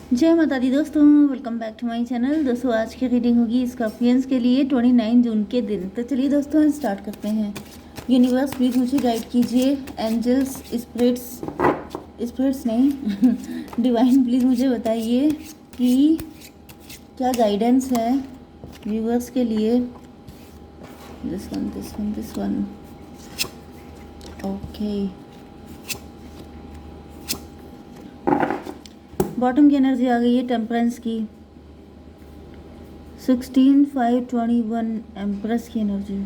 जय माता दी दोस्तों, welcome back to my channel. दोस्तों आज की रीडिंग होगी स्कॉर्पियंस के लिए 29 जून के दिन। तो चलिए दोस्तों स्टार्ट करते हैं। यूनिवर्स प्लीज़ मुझे गाइड कीजिए। एंजल्स, स्पिरिट्स नहीं डिवाइन प्लीज़ मुझे बताइए कि क्या गाइडेंस है व्यूवर्स के लिए। This one okay. बॉटम की एनर्जी आ गई है टेम्परेंस की। 16/5/21 एम्प्रेस की एनर्जी।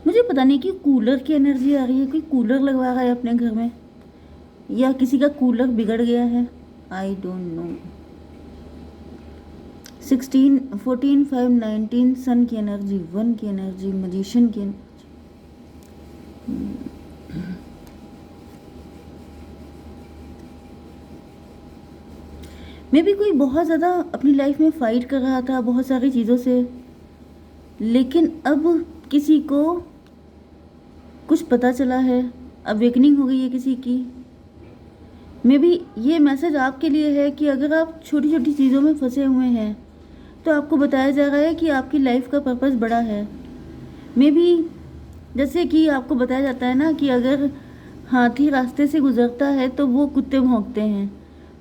मुझे पता नहीं कि कूलर की एनर्जी आ रही है। कोई कूलर लगवा रहा है अपने घर में या किसी का कूलर बिगड़ गया है, आई डोंट नो। 14/5/19 सन की एनर्जी, 1 की एनर्जी, मजिशियन की एनर्जी। मे भी कोई बहुत ज़्यादा अपनी लाइफ में फाइट कर रहा था बहुत सारी चीज़ों से, लेकिन अब किसी को कुछ पता चला है, अवेकनिंग हो गई है किसी की। मे भी ये मैसेज आपके लिए है कि अगर आप छोटी छोटी चीज़ों में फंसे हुए हैं तो आपको बताया जा रहा है कि आपकी लाइफ का पर्पस बड़ा है। मे भी जैसे कि आपको बताया जाता है ना कि अगर हाथी रास्ते से गुजरता है तो वो कुत्ते भौंकते हैं,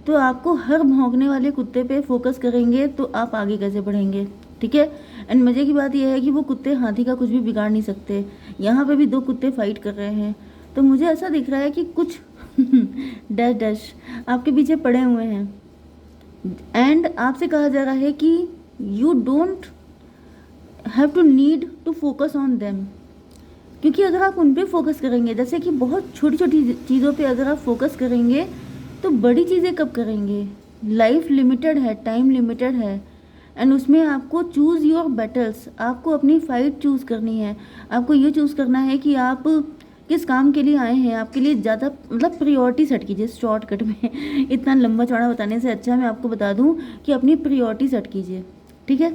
तो आपको हर भौंकने वाले कुत्ते पे फोकस करेंगे तो आप आगे कैसे बढ़ेंगे, ठीक है। एंड मज़े की बात यह है कि वो कुत्ते हाथी का कुछ भी बिगाड़ नहीं सकते। यहाँ पे भी 2 कुत्ते फाइट कर रहे हैं, तो मुझे ऐसा दिख रहा है कि कुछ डैश डैश आपके पीछे पड़े हुए हैं। एंड आपसे कहा जा रहा है कि you don't have to need to focus on them, क्योंकि अगर आप उन पर फोकस करेंगे, जैसे कि बहुत छोटी छोटी चीज़ों पे अगर आप फोकस करेंगे तो बड़ी चीज़ें कब करेंगे। लाइफ लिमिटेड है, टाइम लिमिटेड है, एंड उसमें आपको चूज़ योर बैटल्स, आपको अपनी फाइट चूज़ करनी है। आपको ये चूज़ करना है कि आप किस काम के लिए आए हैं। आपके लिए ज़्यादा मतलब प्रियोरिटी सेट कीजिए शॉर्टकट में इतना लंबा चौड़ा बताने से अच्छा मैं आपको बता दूं कि अपनी प्रियोरिटी सेट कीजिए, ठीक है।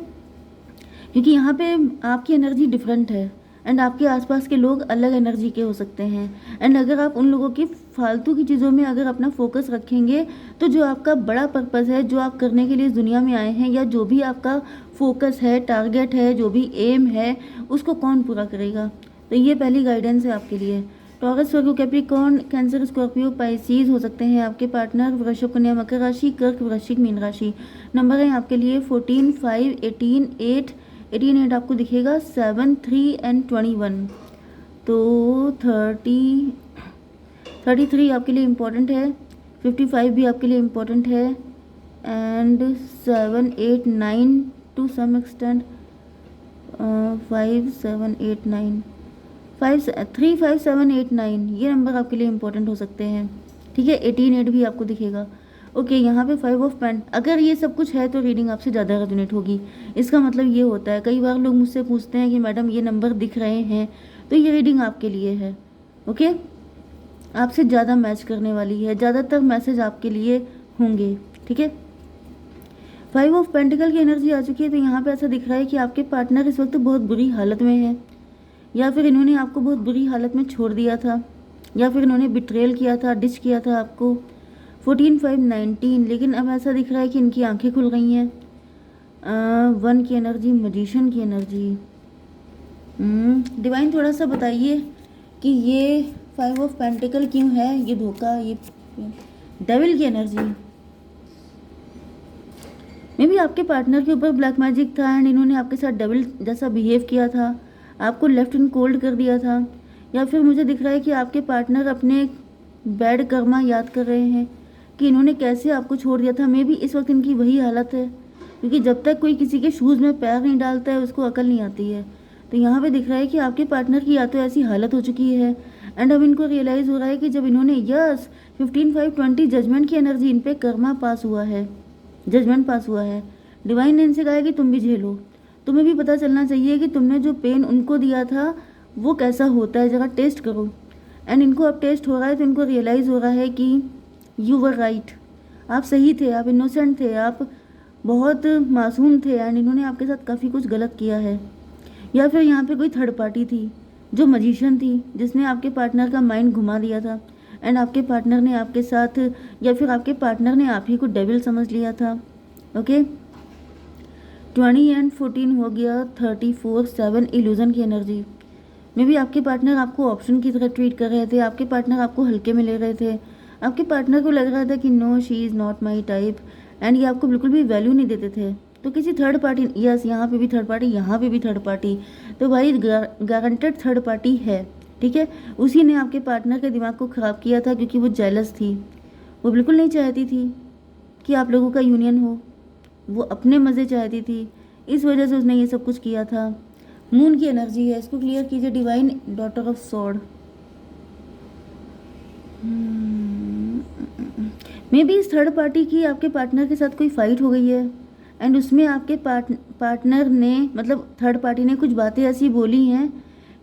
क्योंकि यहाँ पे आपकी एनर्जी डिफरेंट है एंड आपके आसपास के लोग अलग एनर्जी के हो सकते हैं। एंड अगर आप उन लोगों की फालतू की चीज़ों में अगर अपना फोकस रखेंगे तो जो आपका बड़ा पर्पस है, जो आप करने के लिए इस दुनिया में आए हैं, या जो भी आपका फोकस है, टारगेट है, जो भी एम है, उसको कौन पूरा करेगा। तो ये पहली गाइडेंस है आपके लिए। टॉरस, वर्गो, कैप्रिकॉर्न, कैंसर, स्कॉर्पियो, पाइसीज हो सकते हैं आपके पार्टनर। वृषभ, कन्या, मकर राशि, कर्क, वृश्चिक, मीन राशि। नंबर है आपके लिए 14, 5, 18, 8, 8 आपको दिखेगा, 7, 3 एंड 21। तो 33 आपके लिए इम्पोर्टेंट है, 55 भी आपके लिए इम्पोर्टेंट है, एंड 7, 8, 9 टू सम एक्सटेंट, 5, 7, 8, 9, 3, 5, 7, 8, 9 ये नंबर आपके लिए इम्पोर्टेंट हो सकते हैं, ठीक है। 18, 8 भी आपको दिखेगा। ओके, यहाँ पे 5 ऑफ पेंट, अगर ये सब कुछ है तो रीडिंग आपसे ज़्यादा रेजोनेट होगी। इसका मतलब ये होता है, कई बार लोग मुझसे पूछते हैं कि मैडम ये नंबर दिख रहे हैं, तो ये रीडिंग आपके लिए है। ओके, आपसे ज़्यादा मैच करने वाली है, ज़्यादातर मैसेज आपके लिए होंगे, ठीक है। 5 ऑफ पेंटिकल की एनर्जी आ चुकी है, तो यहाँ पे ऐसा दिख रहा है कि आपके पार्टनर इस वक्त बहुत बुरी हालत में है, या फिर इन्होंने आपको बहुत बुरी हालत में छोड़ दिया था, या फिर इन्होंने बिट्रेल किया था, डिच किया था आपको। 14, 5, 19, लेकिन अब ऐसा दिख रहा है कि इनकी आंखें खुल गई हैं। 1 की एनर्जी, मजिशियन की एनर्जी। डिवाइन थोड़ा सा बताइए कि ये 5 ऑफ पेंटिकल क्यों है, ये धोखा, ये डेविल की एनर्जी। मे भी आपके पार्टनर के ऊपर ब्लैक मैजिक था एंड इन्होंने आपके साथ डेविल जैसा बिहेव किया था, आपको लेफ्ट इन कोल्ड कर दिया था। या फिर मुझे दिख रहा है कि आपके पार्टनर अपने बैड कर्मा याद कर रहे हैं कि इन्होंने कैसे आपको छोड़ दिया था। मे भी इस वक्त इनकी वही हालत है, क्योंकि जब तक कोई किसी के शूज़ में पैर नहीं डालता है उसको अकल नहीं आती है। तो यहाँ पे दिख रहा है कि आपके पार्टनर की या तो ऐसी हालत हो चुकी है एंड अब इनको रियलाइज़ हो रहा है कि जब इन्होंने 15, 5, 20 जजमेंट की एनर्जी, इन पे कर्मा पास हुआ है, जजमेंट पास हुआ है। डिवाइन ने इनसे कहा है कि तुम भी झेलो, तुम्हें भी पता चलना चाहिए कि तुमने जो पेन उनको दिया था वो कैसा होता है, जरा टेस्ट करो। एंड इनको अब टेस्ट हो रहा है, तो इनको रियलाइज़ हो रहा है कि यू वर राइट, आप सही थे, आप इनोसेंट थे, आप बहुत मासूम थे, एंड इन्होंने आपके साथ काफ़ी कुछ गलत किया है। या फिर यहाँ पे कोई थर्ड पार्टी थी जो मजिशियन थी, जिसने आपके पार्टनर का माइंड घुमा दिया था एंड आपके पार्टनर ने आपके साथ, या फिर आपके पार्टनर ने आप ही को डेविल समझ लिया था। ओके, 20 एंड 14 हो गया 34/7 इल्यूजन की एनर्जी। मे बी आपके पार्टनर आपको ऑप्शन की तरह ट्रीट कर रहे थे, आपके पार्टनर आपको हल्के में ले रहे थे, आपके पार्टनर को लग रहा था कि no she is not my type, and ये आपको बिल्कुल भी वैल्यू नहीं देते थे। तो किसी थर्ड पार्टी, यस यहाँ पे भी थर्ड पार्टी, यहाँ पे भी थर्ड पार्टी, तो भाई गारंटेड थर्ड पार्टी है, ठीक है। उसी ने आपके पार्टनर के दिमाग को ख़राब किया था, क्योंकि वो जेलस थी, वो बिल्कुल नहीं चाहती थी कि आप लोगों का यूनियन हो, वो अपने मज़े चाहती थी, इस वजह से उसने ये सब कुछ किया था। मून की एनर्जी है, इसको क्लियर कीजिए divine daughter of sword. May be इस थर्ड पार्टी की आपके पार्टनर के साथ कोई फाइट हो गई है, एंड उसमें आपके पार्टनर ने, मतलब थर्ड पार्टी ने कुछ बातें ऐसी बोली हैं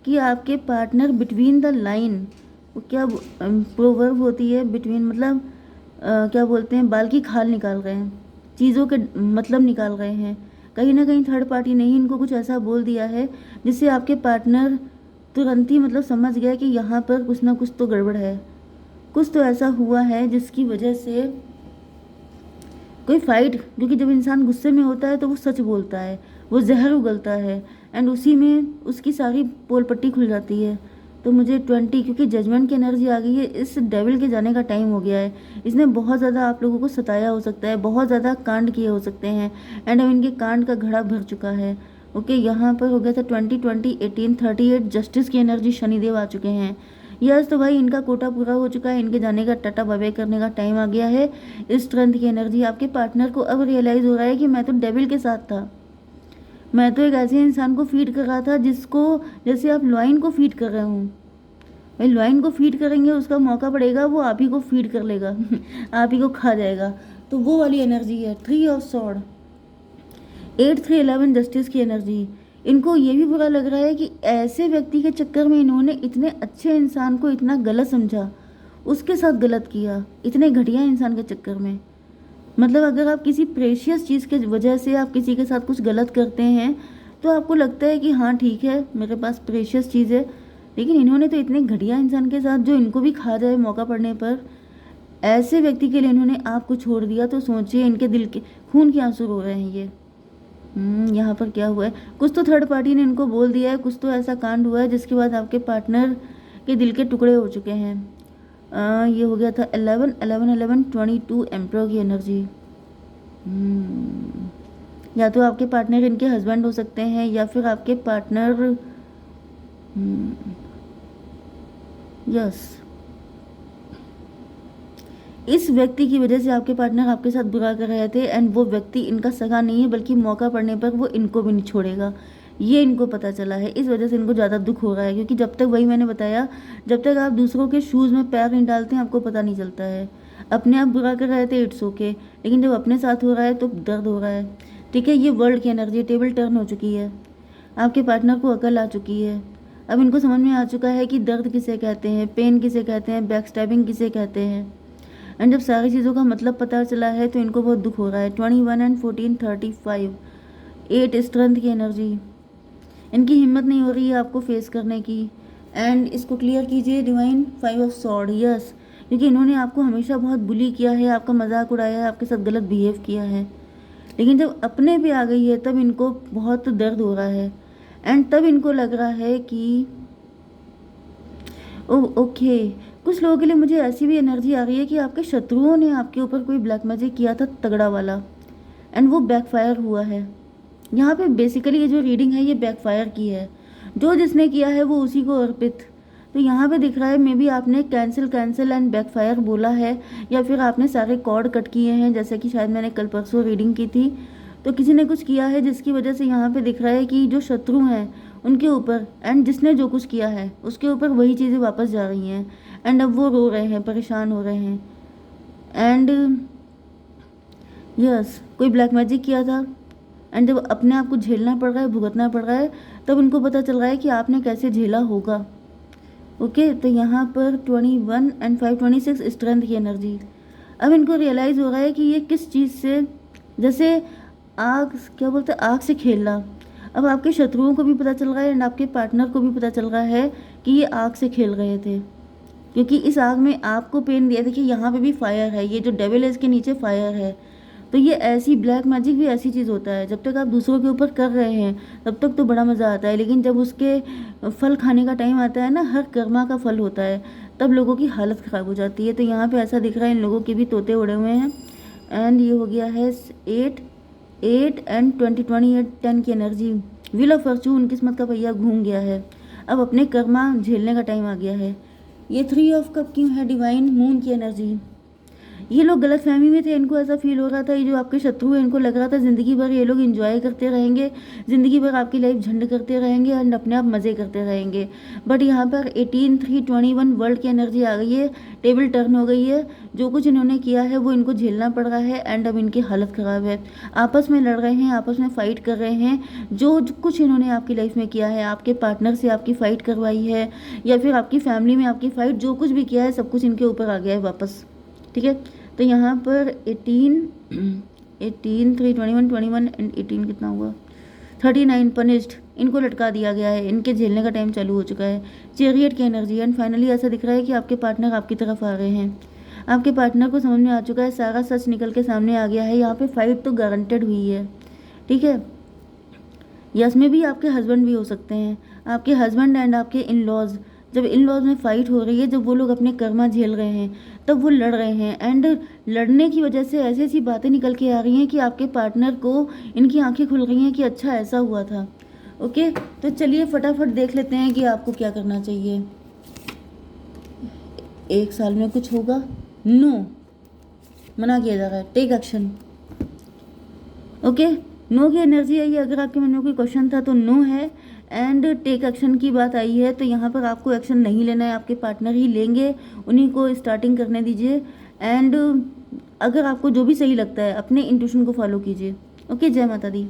कि आपके पार्टनर बिटवीन द लाइन, वो क्या प्रोवर्ब होती है बिटवीन, मतलब क्या बोलते हैं, बाल की खाल निकाल रहे हैं, चीज़ों के मतलब निकाल रहे हैं। कहीं ना कहीं थर्ड पार्टी ने ही इनको कुछ ऐसा बोल दिया है जिससे आपके पार्टनर तुरंत ही मतलब समझ गया कि यहाँ पर कुछ ना कुछ तो गड़बड़ है, कुछ तो ऐसा हुआ है जिसकी वजह से कोई फाइट, क्योंकि जब इंसान गुस्से में होता है तो वो सच बोलता है, वो जहर उगलता है, एंड उसी में उसकी सारी पोल पट्टी खुल जाती है। तो मुझे 20, क्योंकि जजमेंट की एनर्जी आ गई है, इस डेविल के जाने का टाइम हो गया है। इसने बहुत ज़्यादा आप लोगों को सताया हो सकता है, बहुत ज़्यादा कांड किए हो सकते हैं, एंड अब इनके कांड का घड़ा भर चुका है। ओके, यहाँ पर हो गया था 20, 20, 18, 38 जस्टिस की एनर्जी, शनिदेव आ चुके हैं। यस, तो भाई इनका कोटा पूरा हो चुका है, इनके जाने का टाटा बाय करने का टाइम आ गया है। इस स्ट्रेंथ की एनर्जी आपके पार्टनर को अब रियलाइज़ हो रहा है कि मैं तो डेविल के साथ था, मैं तो एक ऐसे इंसान को फीड कर रहा था जिसको, जैसे आप लॉइन को फीड कर रहे हो, भाई लॉइन को फीड करेंगे, उसका मौका पड़ेगा वो आप ही को फीड कर लेगा आप ही को खा जाएगा। तो वो वाली एनर्जी है 3 ऑफ सॉर्ड, 8, 3, 11 जस्टिस की एनर्जी। इनको ये भी बुरा लग रहा है कि ऐसे व्यक्ति के चक्कर में इन्होंने इतने अच्छे इंसान को इतना गलत समझा, उसके साथ गलत किया, इतने घटिया इंसान के चक्कर में। मतलब अगर आप किसी प्रेशियस चीज़ के वजह से आप किसी के साथ कुछ गलत करते हैं तो आपको लगता है कि हाँ ठीक है मेरे पास प्रेशियस चीज़ है, लेकिन इन्होंने तो इतने घटिया इंसान के साथ, जो इनको भी खा जाए मौका पड़ने पर, ऐसे व्यक्ति के लिए इन्होंने आपको छोड़ दिया। तो सोचिए इनके दिल के खून के आंसू रो रहे हैं ये। यहाँ पर क्या हुआ है, कुछ तो थर्ड पार्टी ने इनको बोल दिया है, कुछ तो ऐसा कांड हुआ है जिसके बाद आपके पार्टनर के दिल के टुकड़े हो चुके हैं। ये हो गया था 11, 11, 11, 22 एम्परर की एनर्जी। या तो आपके पार्टनर इनके हस्बैंड हो सकते हैं, या फिर आपके पार्टनर, यस, इस व्यक्ति की वजह से आपके पार्टनर आपके साथ बुरा कर रहे थे, एंड वो व्यक्ति इनका सगा नहीं है, बल्कि मौका पड़ने पर वो इनको भी नहीं छोड़ेगा, ये इनको पता चला है। इस वजह से इनको ज़्यादा दुख हो रहा है, क्योंकि जब तक, वही मैंने बताया, जब तक आप दूसरों के शूज़ में पैर नहीं डालते हैं आपको पता नहीं चलता है। अपने आप बुरा कर रहे थे, इट्स ओके, लेकिन जब अपने साथ हो रहा है तो दर्द हो रहा है, ठीक है। ये वर्ल्ड की एनर्जी, टेबल टर्न हो चुकी है, आपके पार्टनर को अकल आ चुकी है, अब इनको समझ में आ चुका है कि दर्द किसे कहते हैं, पेन किसे कहते हैं, बैक स्टैबिंग किसे कहते हैं। एंड जब सारी चीज़ों का मतलब पता चला है तो इनको बहुत दुख हो रहा है। 21 एंड 14, 35, 8 स्ट्रेंथ की एनर्जी, इनकी हिम्मत नहीं हो रही है आपको फेस करने की। एंड इसको क्लियर कीजिए डिवाइन 5 ऑफ सॉर्ड। यस, क्योंकि इन्होंने आपको हमेशा बहुत बुली किया है, आपका मजाक उड़ाया है, आपके साथ गलत बिहेव किया है, लेकिन जब अपने पे आ गई है तब इनको बहुत दर्द हो रहा है, एंड तब इनको लग रहा है कि ओके। कुछ लोगों के लिए मुझे ऐसी भी एनर्जी आ रही है कि आपके शत्रुओं ने आपके ऊपर कोई ब्लैक मैजिक किया था तगड़ा वाला, एंड वो बैकफायर हुआ है। यहाँ पे बेसिकली ये जो रीडिंग है ये बैकफायर की है, जो जिसने किया है वो उसी को अर्पित। तो यहाँ पे दिख रहा है मे बी आपने कैंसिल कैंसिल एंड बैकफायर बोला है, या फिर आपने सारे कॉर्ड कट किए हैं, जैसे कि शायद मैंने कल परसों रीडिंग की थी। तो किसी ने कुछ किया है जिसकी वजह से यहाँ पे दिख रहा है कि जो शत्रु हैं उनके ऊपर, एंड जिसने जो कुछ किया है उसके ऊपर वही चीज़ें वापस जा रही हैं, एंड अब वो रो रहे हैं, परेशान हो रहे हैं। एंड यस, कोई ब्लैक मैजिक किया था, एंड जब अपने आप को झेलना पड़ रहा है, भुगतना पड़ रहा है, तब इनको पता चल रहा है कि आपने कैसे झेला होगा। ओके, तो यहाँ पर 21 एंड 5, 26 स्ट्रेंथ की एनर्जी। अब इनको रियलाइज़ हो रहा है कि ये किस चीज़ से, जैसे आग, क्या बोलते हैं, आग से खेलना। अब आपके शत्रुओं को भी पता चल रहा है, एंड आपके पार्टनर को भी पता चल रहा है कि ये आग से खेल रहे थे, क्योंकि इस आग में आपको पेन दिया। देखिए यहाँ पे भी फायर है, ये जो डेविल है इसके नीचे फायर है। तो ये ऐसी ब्लैक मैजिक भी ऐसी चीज़ होता है, जब तक आप दूसरों के ऊपर कर रहे हैं तब तक तो बड़ा मज़ा आता है, लेकिन जब उसके फल खाने का टाइम आता है ना, हर कर्मा का फल होता है, तब लोगों की हालत ख़राब हो जाती है। तो यहाँ पे ऐसा दिख रहा है इन लोगों के भी तोते उड़े हुए हैं। एंड ये हो गया है 8 8 एंड 20 10 की एनर्जी। व्हील ऑफ फॉर्चून, किस्मत का पहिया घूम गया है, अब अपने कर्मा झेलने का टाइम आ गया है। ये 3 ऑफ कप क्यों है? डिवाइन मून की एनर्जी। ये लोग गलत फहमी में थे, इनको ऐसा फील हो रहा था, ये जो आपके शत्रु है इनको लग रहा था ज़िंदगी भर ये लोग एंजॉय करते रहेंगे, ज़िंदगी भर आपकी लाइफ झंड करते रहेंगे एंड अपने आप मज़े करते रहेंगे। बट यहाँ पर 18 3 21 वर्ल्ड की एनर्जी आ गई है, टेबल टर्न हो गई है। जो कुछ इन्होंने किया है वो इनको झेलना पड़ रहा है एंड अब इनकी हालत ख़राब है। आपस में लड़ रहे हैं, आपस में फ़ाइट कर रहे हैं। जो कुछ इन्होंने आपकी लाइफ में किया है, आपके पार्टनर से आपकी फ़ाइट करवाई है या फिर आपकी फैमिली में आपकी फ़ाइट, जो कुछ भी किया है सब कुछ इनके ऊपर आ गया है वापस। ठीक है, तो यहाँ पर 18 3 21 21 एंड 18 कितना हुआ 39 पनिश्ड, इनको लटका दिया गया है, इनके झेलने का टाइम चालू हो चुका है। चैरियट की एनर्जी। एंड फाइनली ऐसा दिख रहा है कि आपके पार्टनर आपकी तरफ आ रहे हैं, आपके पार्टनर को समझ में आ चुका है, सारा सच निकल के सामने आ गया है। यहाँ पे फाइट तो गारंटेड हुई है। ठीक है, यस में भी आपके हस्बैंड भी हो सकते हैं, आपके हस्बैंड एंड आपके इन लॉज। जब इन लॉज में फ़ाइट हो रही है, जब वो लोग अपने कर्मा झेल रहे हैं, तब वो लड़ रहे हैं एंड लड़ने की वजह से ऐसी ऐसी बातें निकल के आ रही हैं कि आपके पार्टनर को इनकी आंखें खुल गई हैं कि अच्छा ऐसा हुआ था। ओके, तो चलिए फटाफट देख लेते हैं कि आपको क्या करना चाहिए। 1 साल में कुछ होगा? नो, मना किया जा रहा है। Take action. ओके, नो की एनर्जी आई है। अगर आपके मन में कोई क्वेश्चन था तो नो है। एंड टेक एक्शन की बात आई है, तो यहाँ पर आपको एक्शन नहीं लेना है, आपके पार्टनर ही लेंगे, उन्हीं को स्टार्टिंग करने दीजिए। एंड अगर आपको जो भी सही लगता है अपने इंट्यूशन को फॉलो कीजिए। ओके, जय माता दी।